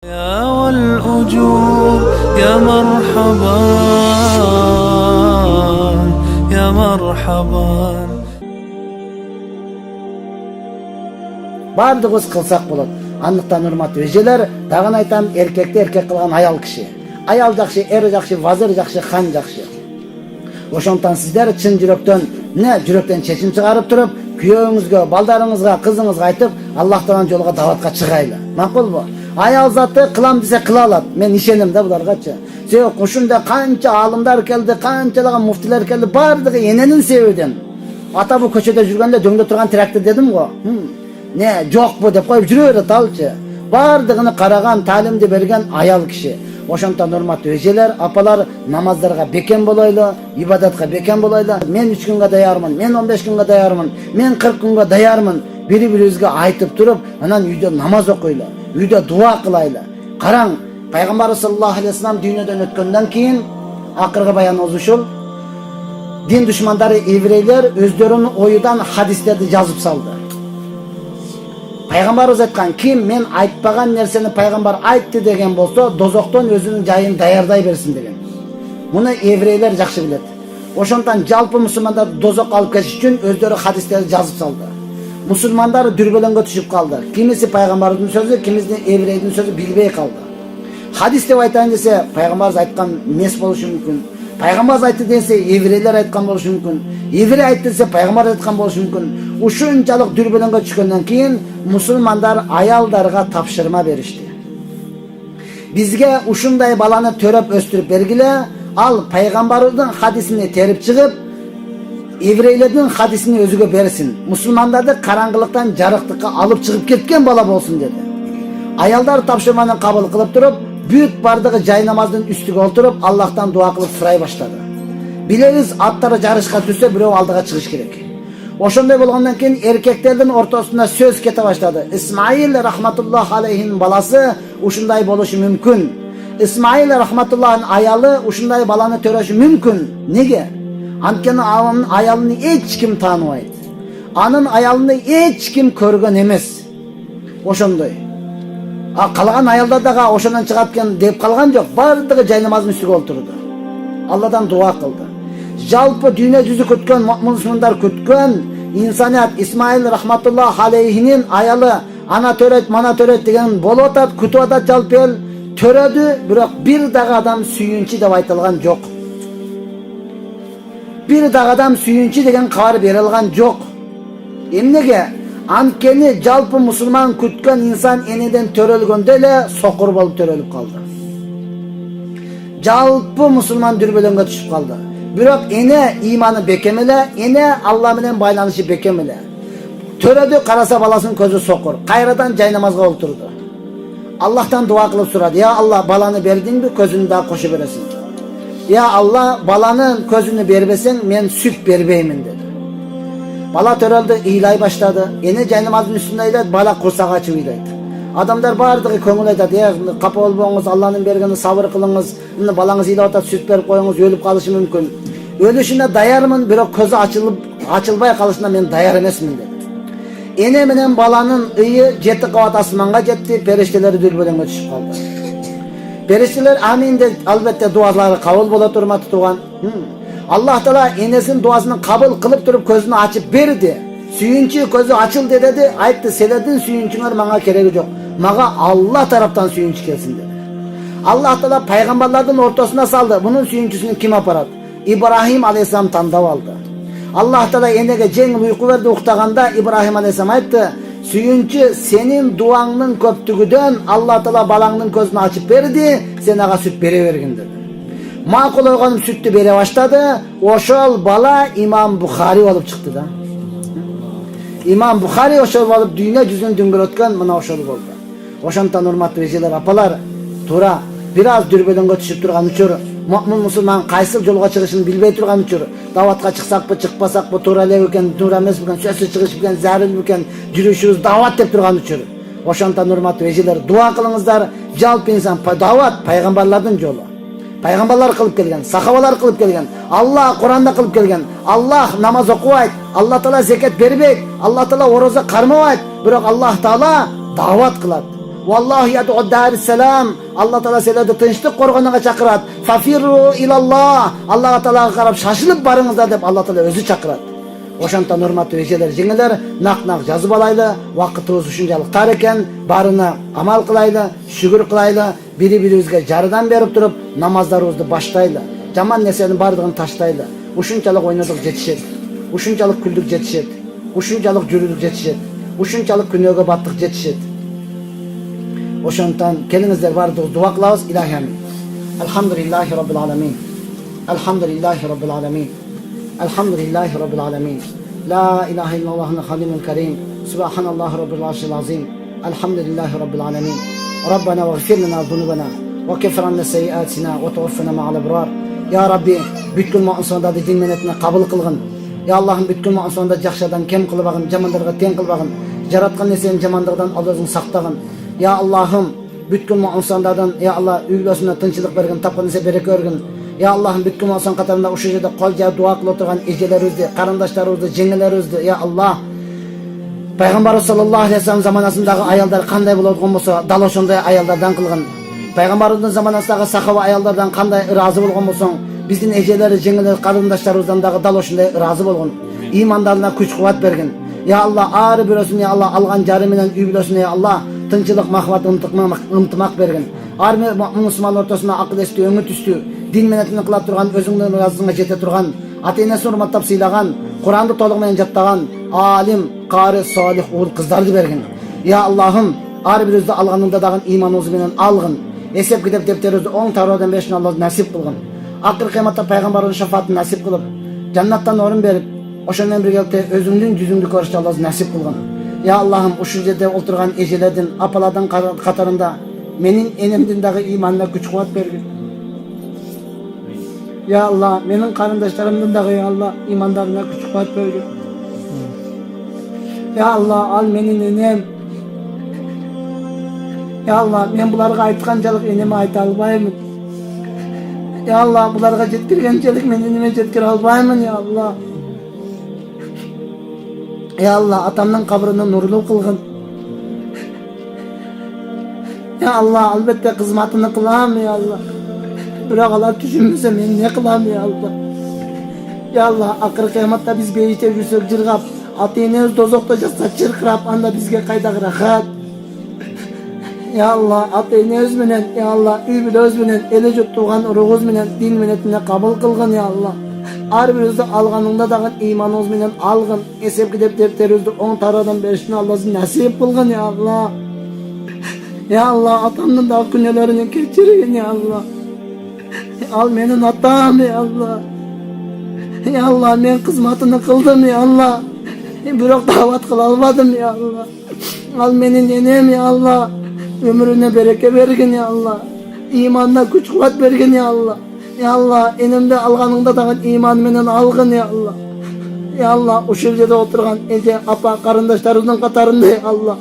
يا والأجور يا مرحبا يا مرحبا. Бардығыз қылсақ болады. Андықтан урматтуу эжелер, дагы айтам, эркекти эркек кылган аял киши. Аял жакшы, эр жакшы, вазир жакшы, хан жакшы. Ошондон сиздер чын жүрөктөн чечим чыгарып туруп, күйөөңүзгө, балдарыңызга, кызыңызга айтып, Аллахтан жолго даватка чыгайлы. Макулбу? Аял заты кылам десе кыла алат. Мен ишенем да буларгачы. Себеп ушунда канча алымдар келди, канчалаган муфтилер келди, бардыгы эненин себебинен. Ата бу көчөдө жүргөндө дөңдө турган трактор дедим го. Не, жокпу деп коюп жүрө берет алчы. Бардыгыны караган, таалимди берген аял киши. Ошондон урматтуу эжелер, апалар, намаздарга бекем болойлу, ибадатка бекем болойлу. Мен 3 күнгө даярмын, мен 15 күнгө даярмын, мен 40 күнгө даярмын. Бири-бирибизге айтып туруп, анан үйдө намаз окуйлу, үйдө дуа кылайлы. Караң, пайгамбар саллаллаху алейхи вассалам дүйнөдөн өткөндөн кийин акыркы баяныбыз ушул. Дин душмандары еврейлер өздөрүнүн оюдан хадистерди жазып салды. Пайгамбарыбыз айткан, ким мен айтпаган нерсени пайгамбар айтты деген болсо, дозоктон өзүнүн жайын даярдай берсин деген. Муну еврейлер жакшы билет. Ошондон жалпы мусулмандар дозокко алып кетиш үчүн өздөрү хадистерди жазып салды. Мусулмандар дүрбөлөңгө түшүп калды. Кимиси пайгамбардын сөзү, кимиси еврейдин сөзү билбей калды. Хадис деп айтайын десе, пайгамбарыбыз айткан эмес болушу мүмкүн. Пайгамбарыбыз айтты десе, еврейлер айткан болушу мүмкүн. Еврей айтты десе, пайгамбар айткан болушу мүмкүн. Ушунчалык дүрбөлөңгө түшкөндөн кийин мусулмандар аялдарга тапшырма беришти. Бизге ушундай баланы төрөп өстүрүп бергиле, ал пайгамбардын хадисини терип чыгып, еврейлердин хадисини өзүгө берсин. Мусулмандарды караңгылыктан жарыктыкка алып чыгып кеткен бала болсун деди. Аялдар тапшырманы кабыл кылып туруп, бүт бардыгы жай намаздын үстүгө отуруп, Аллахтан дуа кылып сурай баштады. Билебиз, аттары жарышка түшсө, бирөө алдыга чыгыш керек. Ошондой болгондон кийин эркектердин ортосунда сөз кете баштады. Исмаил рахматуллах алейхинин баласы ушундай болушу мүмкүн. Исмаил рахматуллахын аялы ушундай баланы төрөшү мүмкүн. Неге? Анткени анын аялын эч ким тааныбайт. Анын аялын эч ким көргөн эмес. Ошондой. Калган аялдар дагы ошондон чыгат экен деп калган жок. Бардыгы жай намаздын үстүгө отурду. Алладан дуа кылды. Жалпы дүйнө жүзү күткөн, мусулмандар күткөн инсаният Исмаил рахматуллах алейхинин аялы ана төрөйт, мана төрөйт деген болуп атат, күтүп атат жалпы эл. Төрөдү, бирок бир дагы адам сүйүнчү деп айтылган жок. Бир дагы адам сүйүнчү деген кабар берилген жок. Эмнеге? Анткени жалпы мусулман күткөн инсан энеден төрөлгөндө эле сокур болуп төрөлүп калды. Жалпы мусулман дүрбөлөңгө түшүп калды. Бирок эне иманы бекем эле, эне Алла менен байланышы бекем эле. Төрөдү, караса баласынын көзү сокур. Кайрадан жай намазга отурду. Аллахтан дуа кылып сурады. Я Алла, баланы бердиңби, көзүнү да кошо бересиң. Я Алла, баланын көзүнү бербесең, мен сүт бербеймин деди. Бала төрөлдү, ыйлай баштады. Эне жай намаздын үстүндө ыйлайт, бала курсак ачып ыйлайт. Адамдар бардыгы көңүл айтат, капа болбоңуз, Алланын бергени сабыр кылыңыз, балаңыз ыйлап атат, сүт берип коюңуз, өлүп калышы мүмкүн. Өлүшүнө даярмын, бирок көзү ачылбай калышына мен даяр эмесмин деди. Эне менен баланын ыйы 7 кабат асманга жетти, периштелер дүрбөлөңгө түшүп калды. Периштелер амин деп, албетте дуалары кабыл болот, урматтуу тууган. Аллах Таала энесинин дуасын кабыл кылып туруп көзүн ачып берди. Сүйүнчү көзү ачыл деди, айтты, силердин сүйүнчүңөр мага кереги жок. Мага Алла тараптан сүйүнчү келсин деди. Аллах Таала пайгамбарлардын ортосуна салды. Бунун сүйүнчүсүн ким апарат? Ибрахим алейхисалам тандап алды. Аллах Таала энеге жеңил уйку берди, уктаганда Ибрахим алейхисалам айтты, сүйүнчү сенин дуаңдын көптүгүдөн Аллах Таала балаңдын көзүн ачып берди, сен ага сүт бере бергин деди. Макул ойгонуп сүттү бере баштады. Ошол бала имам Бухари болуп чыкты да. Имам Бухари ошол болуп дүйнө жүзүн дүңгөрөткөн мына ошол болду. Ошондон урматтуу эжелер, апалар, туура бир аз дүрбөлөңгө түшүп турган учур, му'мин мусулман кайсыл жолго чыгышын билбей турган учур, даватка чыксакпы, чыкпасакпы, туура эле экен, туура эмес экен, сөзсүз чыгыш экен, зарыл экен, жүрүшүбүз дават деп турган учур. Ошондон урматтуу эжелер, дуа кылыңыздар. Жалпы инсан дават пайгамбарлардын жолу. Пайгамбарлар кылып келген, сахабалар кылып келген, Аллах Куранда кылып келген. Аллах намаз окубайт, Алла Таала закат бербейт, Алла Таала ороза кармабайт, бирок Аллах Таала дават кылат. Vallahu yad'u dar-salam. Allah Taala sizlerdi tinchlik qo'rg'oniga chaqiradi. Fafirru ilalloh. Alloh taolaga qarab shoshilib boringizlar deb Alloh taolo o'zi chaqiradi. O'shanda hurmatli ejelar, jinglar, naq yozib olayli. Vaqtimiz shunchalik tar ekan, barini amal qilayli, shukr qilayli, biri-birimizga jaridan berib turib, namozlarimizni boshlayli. Jomon narsani barlig'ini tashlayli. O'shunchalik o'ynadik jetishadi. O'shunchalik kuldik jetishadi. O'shunchalik yurdik jetishadi. O'shunchalik kunyoga battiq jetishadi. O'shandan kelingizlar barliq duo qilamiz ilohim. Alhamdulillahi robbil alamin. Alhamdulillahi robbil alamin. Alhamdulillahi robbil alamin. La ilaha illallahul halimul karim. Subhanallohi robbil arshil azim. Alhamdulillahi robbil alamin. Rabbana waghfir lana dhunubana wa kaffir 'anna sayyi'atina wa tawaffana ma'al abrar. Ya Rabbi, bütün mu'minlarda din menetini qabul qilgin. Ya Allah'ım bütün mu'minlarda yaxshidan kim qilib bag'in, jamonlarga teng qilib bag'in. Jaratgan neseni jamonlardan Allah'ın saqtag'in. Ya Allah'ım bütün mu'minlardan ya Allah uylasına tinchlik bergin, tapqanıza bereke bergin. Ya Allah'ım bütün mu'min qatarında o'sha yerda qolja duo qilib o'tirgan ejelarimizni, qarindoshlarimizni, jinglarimizni ya Allah Payg'ambar sallallohu alayhi vasallam zamonasındagi ayollar qanday bo'ladigan bo'lsa, dalo shunday ayollardan qilgin. Payg'ambarimizning zamonasidagi sahaba ayollardan qanday rozi bo'lgan bo'lsang, bizning ejelari, jinglar, qarindoshlarimizdan dalo shunday rozi bo'lgin. Iymonlarına kuch-quvvat bergin. Ya Allah, har birisini ya Allah algan jari bilan uy bilasini ya Allah tinchlik, mahvat, imtimoq bergin. Har bir musulmon o'rtasida aql esti, o'ngit üstü, din menetini qilib turgan, o'zingning razılığına jete turgan, ata-enasini hurmatlab siylagan, Qur'onni to'liq bilan jattagan, alim, qari, solih o'g'il qizlarni bergin. Ya Allah'ım, har biringizni alganingda dag'in iymonimiz bilan algin. Esep gidip depterimizni o'ng tarafdan berishni Alloh nasib qilgin. Aqir qiyomatda payg'ambarning shafaatini nasib qilib, jannatdan o'rin berib, o'shandan birgalikda o'zingning yuzingni ko'rishni Alloh nasib qilgin. Ya Allah'ım, o'sha yerda o'tirgan ejelardan, apalardan qatorida mening enimdagi iymonga kuch-quvvat bergin. Ya Allah, mening qarindoshlarimdan ya Allah iymonlarına kuch-quvvat bergin. Ya Allah, al mening enem. Ya Allah, men bularga aytganchalik eneme ayta albayman. Ya Allah, bularga jetkirganchalik men eneme jetkira albayman ya Allah. Ya Allah, atamning qabrini nurli qilgin. Ya Allah, albatta xizmatini qilam ya Allah. Biroq ular tushunmasa men ne qilam ya Allah. Ya Allah, aqir qiyomatda biz beyite yursak jirg'ab, ota-enamiz dozoqda jatsa chirqirab, anda bizga qaydak rahat. Ya Allah, ata-enamiz bilan, ya Allah, uy bilan bilan, elejut tug'an urug'imiz bilan din menetini qabul qilgin ya Allah. Har birimizni alganingda dag'in iymonimiz bilan algin. Esep gidip depterimizni o'ng tarafdan berishni Alloh nasib qilgin ya Allah. Ya Allah, atamning da günahlarını kechirgin ya Allah. Al mening atam ya Allah. Ya Allah, men xizmatini qildim ya Allah. Biroq da'vat qila olmadim ya Allah. Al mening enem ya Allah. Ömrüne bereke bergin ya Allah. İmanına kuch-quvvat bergin ya Allah. Ya Allah, elimde alganingda dag'in iymon bilan algin ya Allah. Ya Allah, o'sha yerda o'tirgan eje, apa, qarindoshlarimning qatorida ya Allah.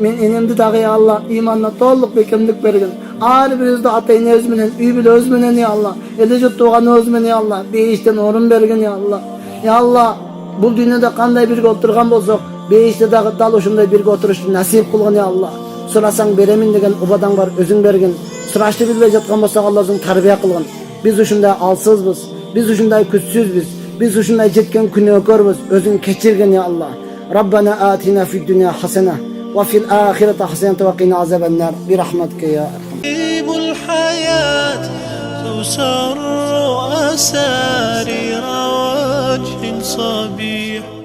Men elimde dag'i ya Allah iymonga to'liq bekimlik bergin. Har biringizni ota-enamiz bilan, uy bilan bilan ya Allah. Elejut tug'animiz bilan ya Allah, beyishdan o'rin bergin ya Allah. Ya Allah, bu dunyoda qanday birga o'tirgan bo'lsak, beyishte dag'i dal o'shunday birga o'tirishni nasib qilgin ya Allah. So'rasang beramin degan ubadan var, o'zing bergin. So'rashni bilmay jatgan bo'lsak Allohning tarbiya qilgin. Biz shunday alsizmiz, biz shunday kuchsizmiz, biz shunday jetgan kunyokormiz, o'zing kechirgin ya Allah. Rabbana atina fid dunya hasana va fil akhirati hasanatan va qina azabannar bi rahmatika ya arham. الحياة تسر أسارير وجه صبيح